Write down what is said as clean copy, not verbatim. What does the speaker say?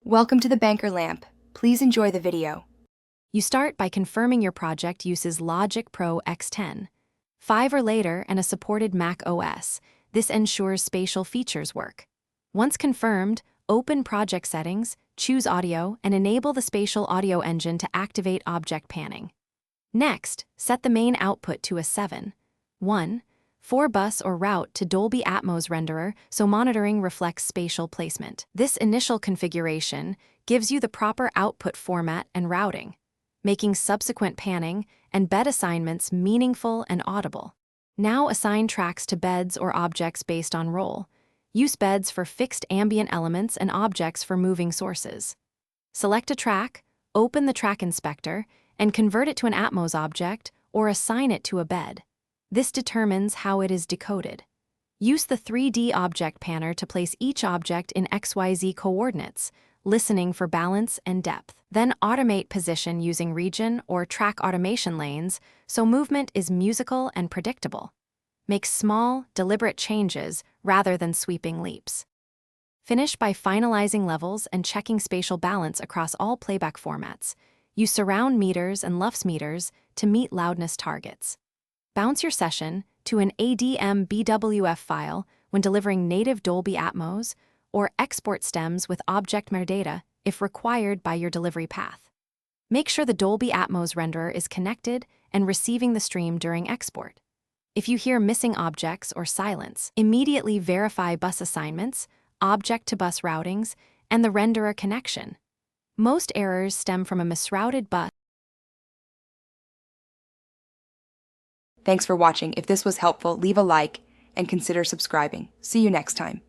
Welcome to the Banker Lamp. Please enjoy the video. You start by confirming your project uses Logic Pro X10. 5 or later and a supported Mac OS. This ensures spatial features work. Once confirmed, open Project Settings, choose Audio, and enable the Spatial Audio Engine to activate object panning. Next, set the main output to a 7.1.4 bus or route to Dolby Atmos renderer so monitoring reflects spatial placement. This initial configuration gives you the proper output format and routing, making subsequent panning and bed assignments meaningful and audible. Now assign tracks to beds or objects based on role. Use beds for fixed ambient elements and objects for moving sources. Select a track, open the track inspector, and convert it to an Atmos object or assign it to a bed. This determines how it is decoded. Use the 3D object panner to place each object in XYZ coordinates, listening for balance and depth. Then automate position using region or track automation lanes so movement is musical and predictable. Make small, deliberate changes rather than sweeping leaps. Finish by finalizing levels and checking spatial balance across all playback formats. Use surround meters and LUFS meters to meet loudness targets. Bounce your session to an ADM BWF file when delivering native Dolby Atmos, or export stems with object metadata if required by your delivery path. Make sure the Dolby Atmos renderer is connected and receiving the stream during export. If you hear missing objects or silence, immediately verify bus assignments, object-to-bus routings, and the renderer connection. Most errors stem from a misrouted bus. Thanks for watching. If this was helpful, leave a like and consider subscribing. See you next time.